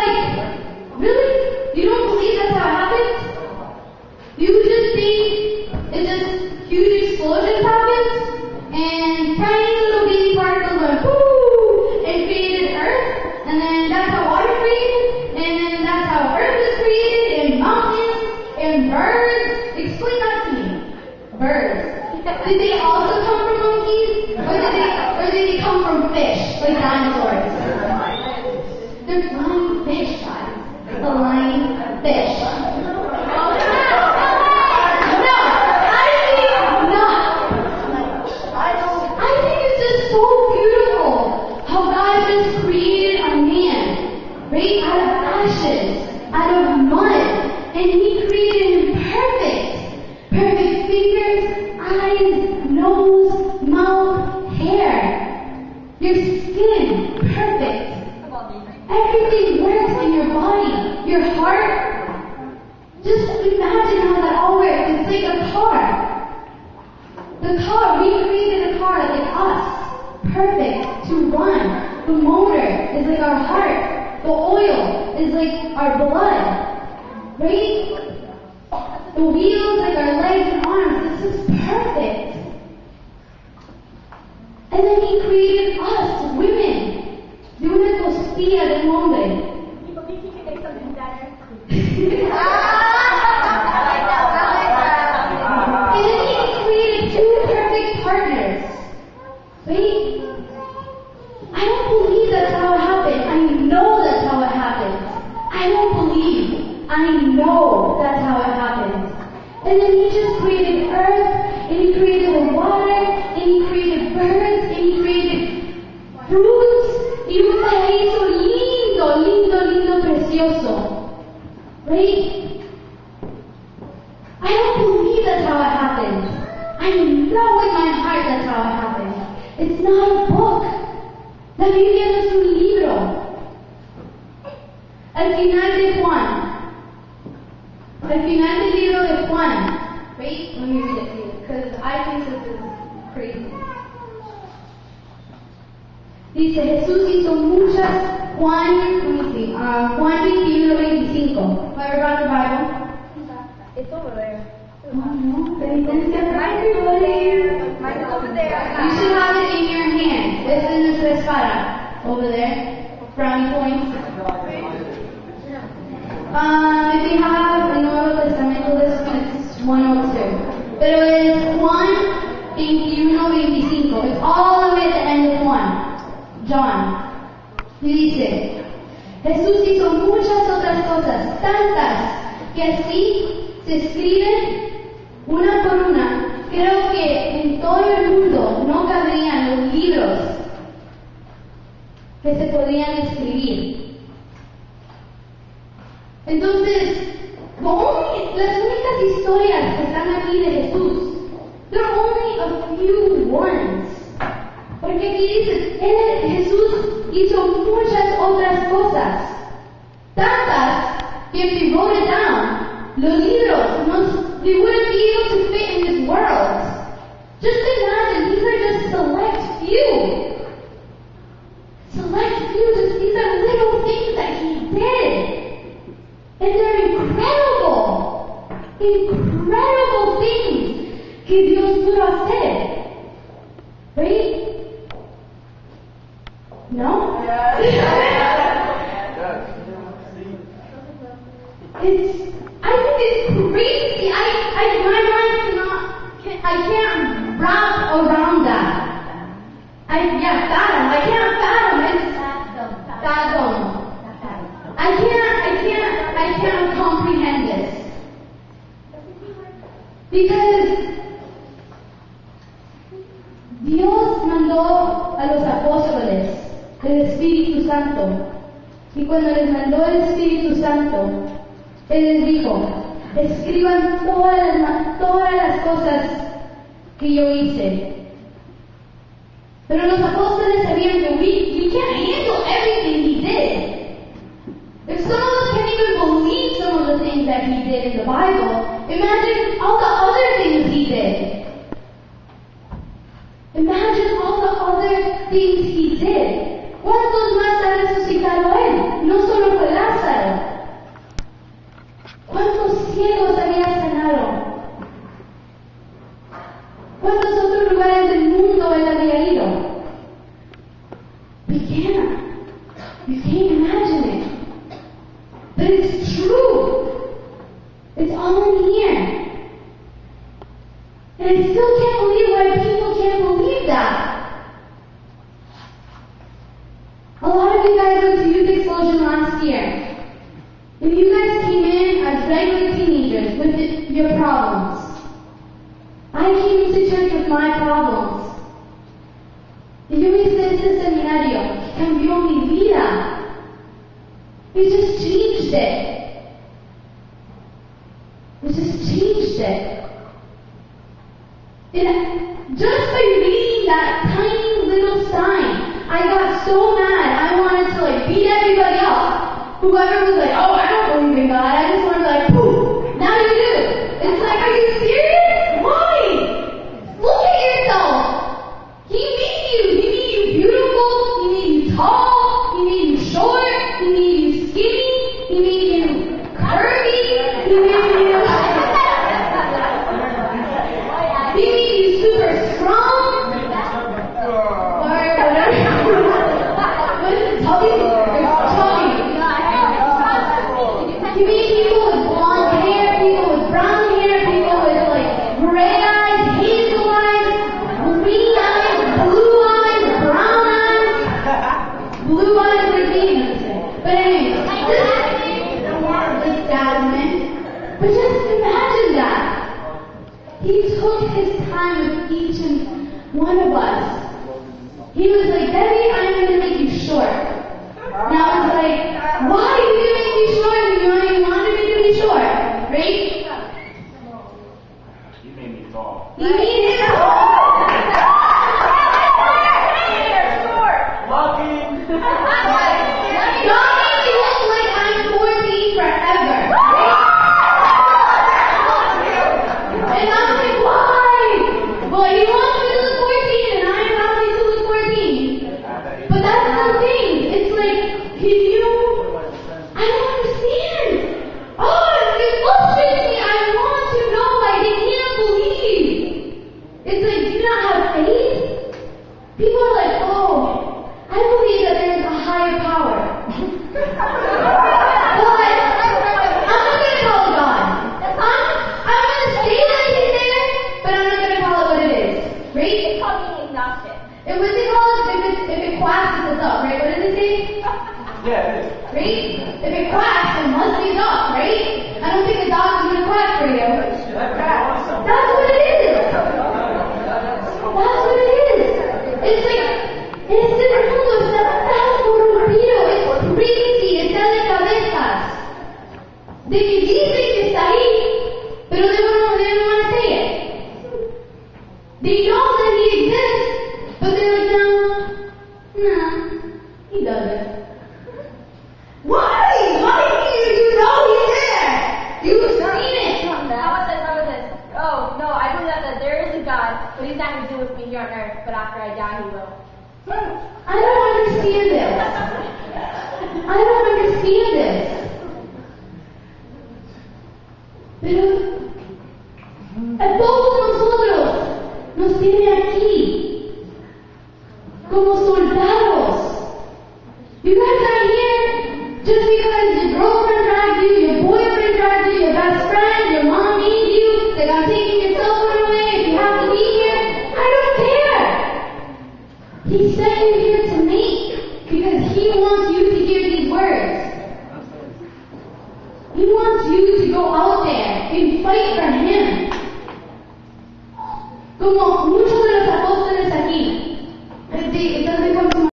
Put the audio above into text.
like, really? You don't believe that's how it happens? You just think it's just huge explosions happened and tiny little baby particles went whoo and created Earth, and then that's how water created, and then that's how Earth was created, and mountains and birds. Explain that to me. Birds. Did they also come from monkeys, or did they come from fish like dinosaurs? They're flying fish, guys. Flying fish. Right? Out of ashes, out of mud. And He created him perfect. Perfect fingers, eyes, nose, mouth, hair. Your skin, perfect. Everything works in your body. Your heart. Just imagine how that all works. It's like a car. The car, we created a car like us. Perfect to run. The motor is like our heart. The oil is like our blood, right? The wheels like our legs and arms. This is perfect. And then He created us, women, de una costilla del hombre. People think He can make something better. And then He created two perfect partners, right? I don't believe that's how it happened. I know that's how it happened. I don't believe. I know that's how it happened. And then He just created earth, and He created the water, and He created birds, and He created fruits. Y un paraíso lindo, lindo, lindo, precioso. Right? I don't believe that's how it happened. I know in my heart that's how it happened. It's not a book. La Biblia no es un libro. Al final de Juan. Al final del libro de Juan. Wait, let me read it to you, because I think this is crazy. Dice, Jesús hizo muchas, Juan 21, 25. Everybody Bible? It's over there. Oh no, penitencia. Mine's over there. Mine's over there. You should have it in your hand. This is nuestra espada. Over there. Brownie points. If you have the Nuevo Testamento, this one is 102. Pero es Juan 21, 25. It's all the way at the end of Juan. John. Y dice, Jesús hizo muchas otras cosas, tantas, que así se escriben una por una. Creo que en todo el mundo no cabrían los libros que se podían escribir. Entonces, las únicas historias que están aquí de Jesús, there are only a few ones. Porque aquí dice, Jesús hizo muchas otras cosas, tantas que if you wrote it down, los libros, they wouldn't be able to fit in this world. Just imagine, these are just select few. Select few, these are little things that He did. And they're incredible. Incredible things que Dios pudo hacer. Right? No? I think it's crazy. My mind I can't wrap around that. I can't fathom it. Fathom. I can't comprehend this. Because Dios mandó a los apóstoles el Espíritu Santo. Y cuando les mandó el Espíritu Santo, Él les dijo, escriban todas las cosas que yo hice. Pero los apóstoles sabían que we can't handle everything He did. If some of us can't even believe some of the things that He did in the Bible, imagine all the other things He did. Imagine all the other things He did. ¿Cuántos más ha resucitado Él? No solo fue Lázaro. true. It's all in here. And I still can't believe why people can't believe that. A lot of you guys went to Youth Explosion last year. And you guys came in as regular teenagers with your problems. I came into church with my problems. Y yo hice este seminario, cambió mi vida. It just changed it. It just changed it. And just by reading that tiny little sign, I got so mad. I wanted to beat everybody up. Whoever was like, oh, I don't believe in God. I just wanted to poof. Now you do. It's like, are you serious? Why? Look at yourself. He made you. He made you beautiful. He made you tall. He made you short. He made you skinny. He made you curvy. He made you... He made you super strong. Or whatever. What is it? Tubby? He made people with blonde hair, people with brown hair, people with gray eyes, hazel eyes, green eyes, brown eyes. Blue eyes like me. But anyway, this Jasmine. But just imagine that. He took his time with each and one of us. He was like, Debbie, I'm going to make you short. And I was like, why are you going to make me short when you already wanted me to be short? Right? You made me tall. You made me tall. Lucky. God made me look like I'm 14 forever. And I'm like, why? Well, you want me to look 14 and I'm happy to look 14. But that's the thing. It's like, I don't understand. Oh, it frustrates me. I want to know. I can't believe. It's like, do you not have faith? People are like, oh, I believe that there is a higher power. But I'm not going to call it God. I'm going to say that he's there, but I'm not going to call it what it is. Right? It's called being agnostic. And what they call it, if it quacks, it's up, right? What did they say? Yeah, it is. Right? If it quacks, it must be a dog, right? I don't think a dog is going to quack for you. That's what it is. That's what it is. It's like, este mundo está tan corrompido, es crazy, está de cabezas. De que dicen que está ahí, pero they don't want to say it. They know that he exists, but they're like, no, he doesn't. Why? Why do you know he's there? You've seen it. How about this? Oh, no, I believe that there is a God, but he's not going to do with me here on earth, but after I die, he will. I don't understand this. I don't understand this. Pero a todos nosotros nos tiene aquí como soldados. You guys are here just because your girlfriend dragged you, your boyfriend dragged you, your best friend, your mom made you, they got taking your cell phone away, if you have to be here. I don't care. He sent you here to me because he wants you to hear these words. He wants you to go out there and fight for him. Como muchos de los apóstoles aquí.